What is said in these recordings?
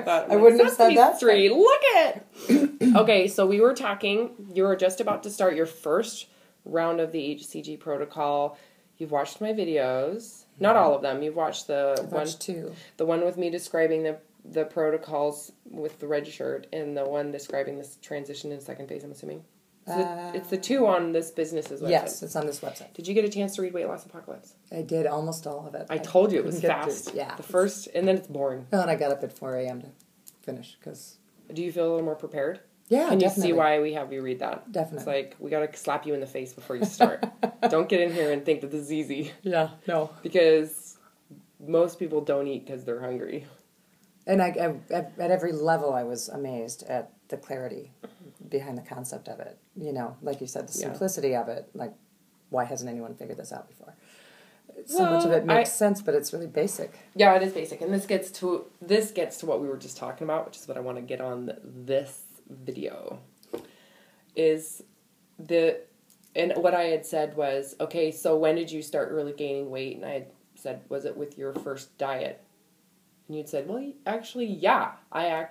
I thought. I wouldn't have said that. Street, look at it. Okay, so we were talking. You were just about to start your first round of the HCG protocol. You've watched my videos. Not all of them. You've watched two. The one with me describing the protocols with the red shirt, and the one describing this transition in second phase, I'm assuming. It's the two on this business's website. Yes, it's on this website. Did you get a chance to read Weight Loss Apocalypse? I did almost all of it. I told you it was fast. Yeah. The first, and then it's boring. Well, and I got up at 4 a.m. to finish. Do you feel a little more prepared? Yeah, Can definitely. you see why we have you read that? Definitely. It's like, we got to slap you in the face before you start. Don't get in here and think that this is easy. Yeah, no. Because most people don't eat because they're hungry. And at every level, I was amazed at the clarity behind the concept of it. You know, like you said, the simplicity of it. Like, why hasn't anyone figured this out before? So much of it makes sense, but it's really basic. Yeah, it is basic. And this gets to what we were just talking about, which is what I want to get on this video. And what I had said was, okay, so when did you start really gaining weight? And I had said, was it with your first diet? And you'd said, well, actually, yeah. I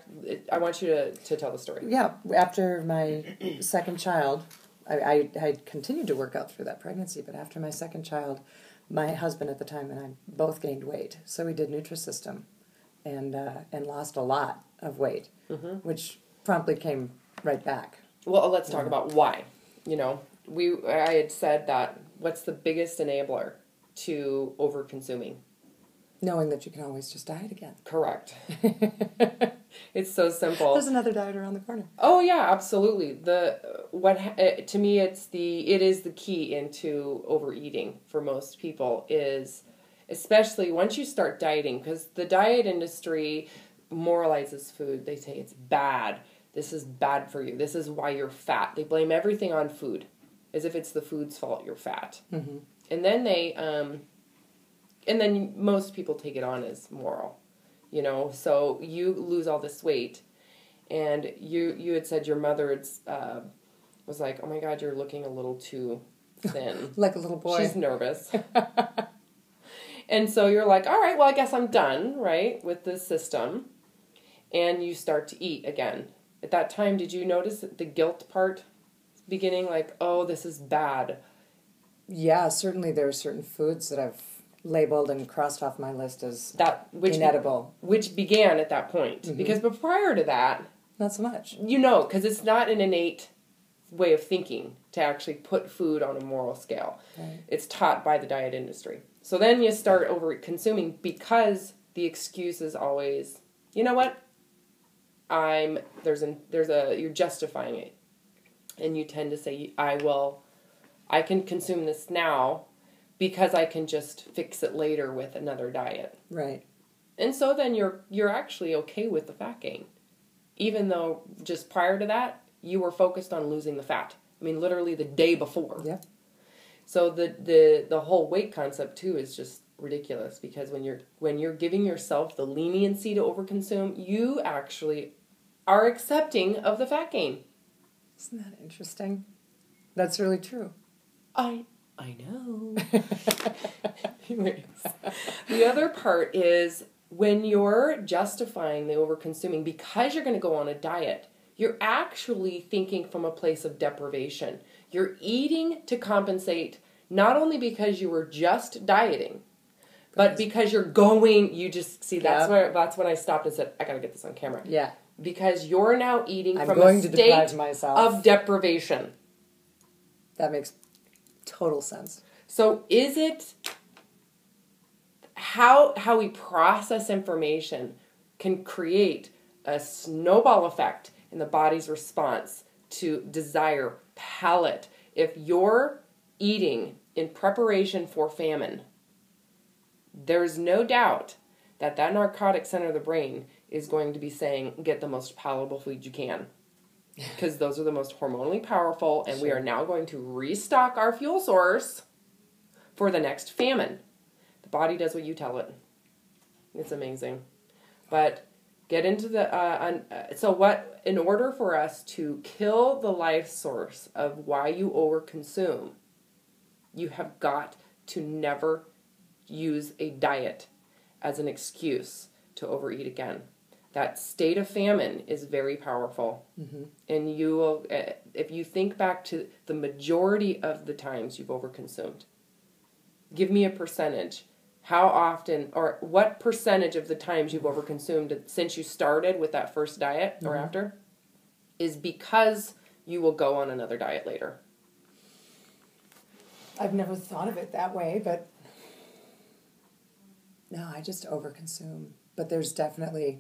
want you to tell the story. Yeah, after my second child, I continued to work out through that pregnancy, but after my second child, my husband at the time and I both gained weight. So we did Nutrisystem and lost a lot of weight, which promptly came right back. Well, let's talk about why. You know, I had said that what's the biggest enabler to over-consuming? Knowing that you can always just diet again. Correct. It's so simple. There's another diet around the corner. Oh yeah, absolutely. To me, it is the key into overeating for most people, is especially once you start dieting, because the diet industry moralizes food. They say it's bad. This is bad for you. This is why you're fat. They blame everything on food, as if it's the food's fault you're fat. Mm-hmm. And then and then most people take it on as moral, you know. So you lose all this weight, and you had said your mother was like, "Oh my God, you're looking a little too thin." Like a little boy. She's nervous. And so you're like, "All right, well, I guess I'm done, right, with this system." And you start to eat again. At that time, did you notice the guilt part beginning? Like, oh, this is bad. Yeah, certainly there are certain foods that I've labeled and crossed off my list as inedible. Which began at that point. Mm-hmm. Because prior to that... Not so much. You know, because it's not an innate way of thinking to actually put food on a moral scale. Right. It's taught by the diet industry. So then you start over-consuming because the excuse is always, you know what? You're justifying it. And you tend to say, I can consume this now because I can just fix it later with another diet. Right. And so then you're actually okay with the fat gain. Even though just prior to that, you were focused on losing the fat. I mean, literally the day before. Yeah. So the whole weight concept too is just ridiculous, because when you're giving yourself the leniency to overconsume, you actually are accepting of the fat gain. Isn't that interesting? That's really true. I know. Anyways, the other part is when you're justifying the overconsuming because you're going to go on a diet, you're actually thinking from a place of deprivation. You're eating to compensate, not only because you were just dieting, but because you just see, that's when I stopped and said, I got to get this on camera. Yeah. Because you're now eating from a state of deprivation. That makes total sense. So is it how we process information can create a snowball effect in the body's response to desire, palate. If you're eating in preparation for famine, there's no doubt that narcotic center of the brain is going to be saying, get the most palatable food you can. Because those are the most hormonally powerful, and we are now going to restock our fuel source for the next famine. The body does what you tell it. It's amazing. But get into in order for us to kill the life source of why you overconsume, you have got to never use a diet as an excuse to overeat again. That state of famine is very powerful. Mm-hmm. And you will, if you think back to the majority of the times you've overconsumed, give me a percentage. How often, or what percentage of the times you've overconsumed since you started with that first diet or Mm-hmm. after is because you will go on another diet later? I've never thought of it that way, but no, I just overconsume. But there's definitely...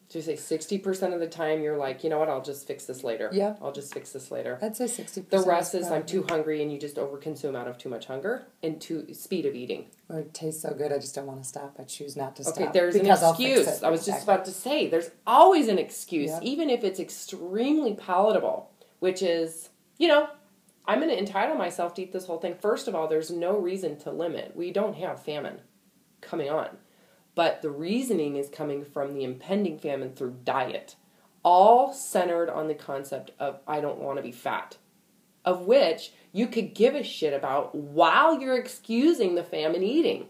So you say 60% of the time you're like, you know what, I'll just fix this later. Yeah. I'll just fix this later. I'd say 60%. The rest is I'm too hungry and you just overconsume out of too much hunger and too speed of eating. Or it tastes so good, I just don't want to stop. I choose not to stop. Okay, there's an because I'll fix excuse. it. I was just about to say, there's always an excuse, Yep. even if it's extremely palatable, which is, you know, I'm going to entitle myself to eat this whole thing. First of all, there's no reason to limit. We don't have famine coming on. But the reasoning is coming from the impending famine through diet, all centered on the concept of I don't want to be fat, of which you could give a shit about while you're excusing the famine eating,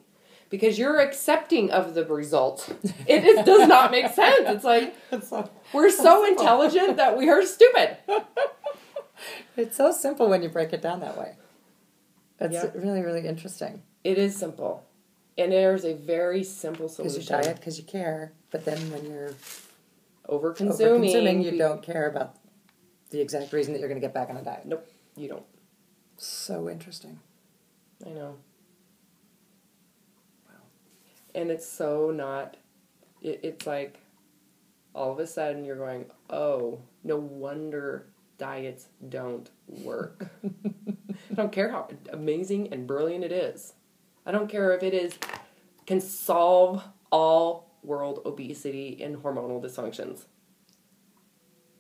because you're accepting of the result. It does not make sense. It's like we're so intelligent that we are stupid. It's so simple when you break it down that way. It's Yeah. really, really interesting. It is simple. And there's a very simple solution. Because you diet because you care, but then when you're Over-consuming, you don't care about the exact reason that you're going to get back on a diet. Nope, you don't. So interesting. I know. Wow. And it's so not, it's like all of a sudden you're going, oh, no wonder diets don't work. I don't care how amazing and brilliant it is. I don't care if it can solve all world obesity and hormonal dysfunctions.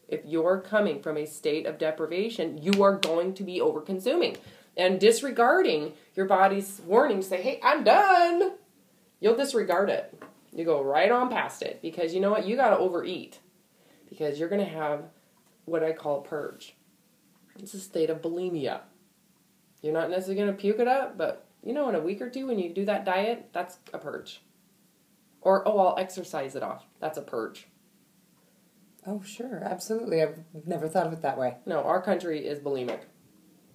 If you're coming from a state of deprivation, you are going to be over-consuming and disregarding your body's warning to say, hey, I'm done. You'll disregard it. You go right on past it because you know what? You got to overeat because you're going to have what I call a purge. It's a state of bulimia. You're not necessarily going to puke it up, but you know, in a week or two when you do that diet, that's a purge. Or, oh, I'll exercise it off. That's a purge. Oh, sure. Absolutely. I've never thought of it that way. No, our country is bulimic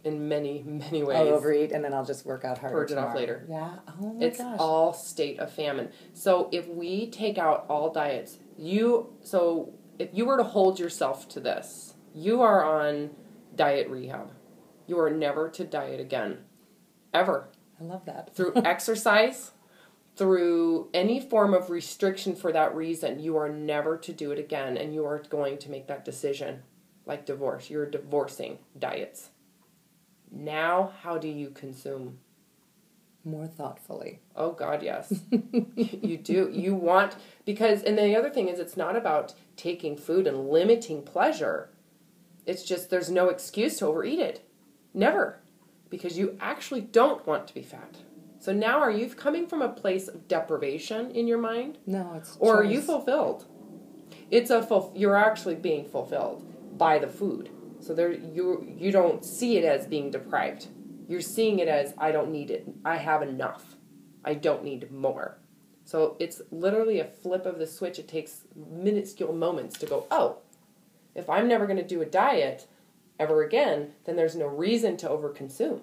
in many, many ways. I'll overeat and then I'll just work out harder Purge it tomorrow. off later. Yeah. Oh, my It's gosh. all state of famine. So if we take out all diets, if you were to hold yourself to this, you are on diet rehab. You are never to diet again. Ever. I love that. Through exercise, through any form of restriction for that reason, you are never to do it again, and you are going to make that decision. Like divorce. You're divorcing diets. Now, how do you consume? More thoughtfully. Oh, God, yes. You do. You want, because, and then the other thing is it's not about taking food and limiting pleasure. It's just there's no excuse to overeat it. Never. Because you actually don't want to be fat. So now are you coming from a place of deprivation in your mind? No, it's Or choice. are you fulfilled? You're actually being fulfilled by the food. So you don't see it as being deprived. You're seeing it as I don't need it. I have enough. I don't need more. So it's literally a flip of the switch. It takes minuscule moments to go, oh, if I'm never going to do a diet ever again, then there's no reason to overconsume.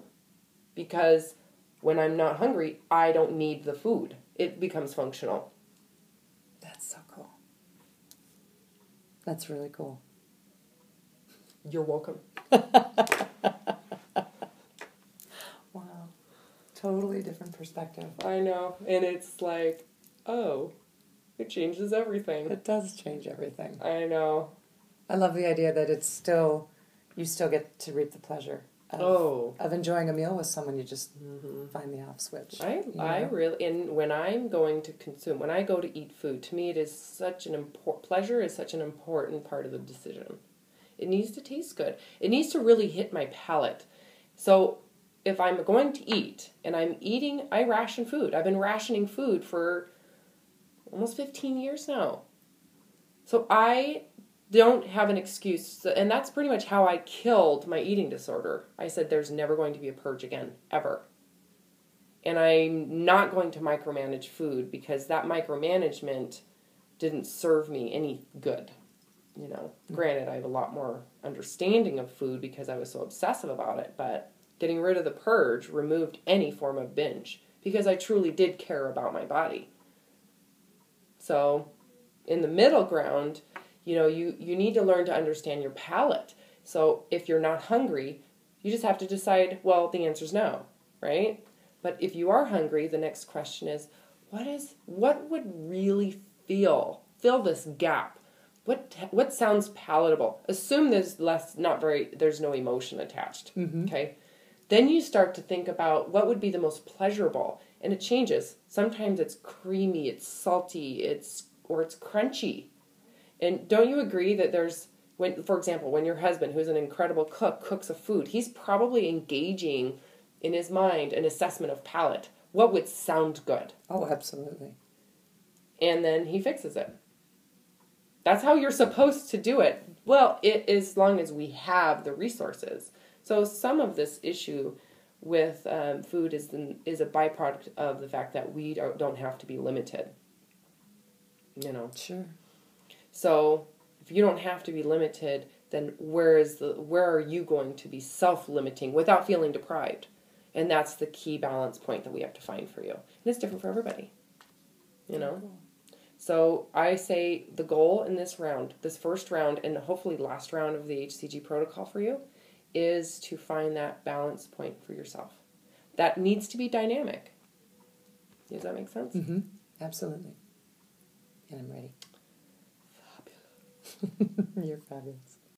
Because when I'm not hungry, I don't need the food. It becomes functional. That's so cool. That's really cool. You're welcome. Wow. Totally different perspective. I know. And it's like, oh, it changes everything. It does change everything. I know. I love the idea that it's still, you still get to reap the pleasure of enjoying a meal with someone. You just find the off switch. I really, and when I'm going to consume, when I go to eat food, to me it is such an pleasure is such an important part of the decision. It needs to taste good. It needs to really hit my palate. So if I'm going to eat and I'm eating, I ration food. I've been rationing food for almost 15 years now. So I don't have an excuse. And that's pretty much how I killed my eating disorder. I said there's never going to be a purge again, ever. And I'm not going to micromanage food because that micromanagement didn't serve me any good. Granted, I have a lot more understanding of food because I was so obsessive about it, but getting rid of the purge removed any form of binge because I truly did care about my body. So in the middle ground, you need to learn to understand your palate. So if you're not hungry, you just have to decide, well, the answer's no, right? But if you are hungry, the next question is, what would really fill this gap? What sounds palatable? Assume there's no emotion attached. Okay? Then you start to think about what would be the most pleasurable, and it changes. Sometimes it's creamy, it's salty, or it's crunchy. And don't you agree that for example, when your husband, who's an incredible cook, cooks a food, he's probably engaging in his mind an assessment of palate. What would sound good? Oh, absolutely. And then he fixes it. That's how you're supposed to do it. Well, as long as we have the resources. So some of this issue with food is a byproduct of the fact that we don't have to be limited. Sure. So if you don't have to be limited, then where are you going to be self-limiting without feeling deprived? And that's the key balance point that we have to find for you. And it's different for everybody. Cool. So I say the goal in this first round, and hopefully last round of the HCG protocol for you, is to find that balance point for yourself. That needs to be dynamic. Does that make sense? Mm-hmm. Absolutely. And I'm ready. Fabulous. You're fabulous.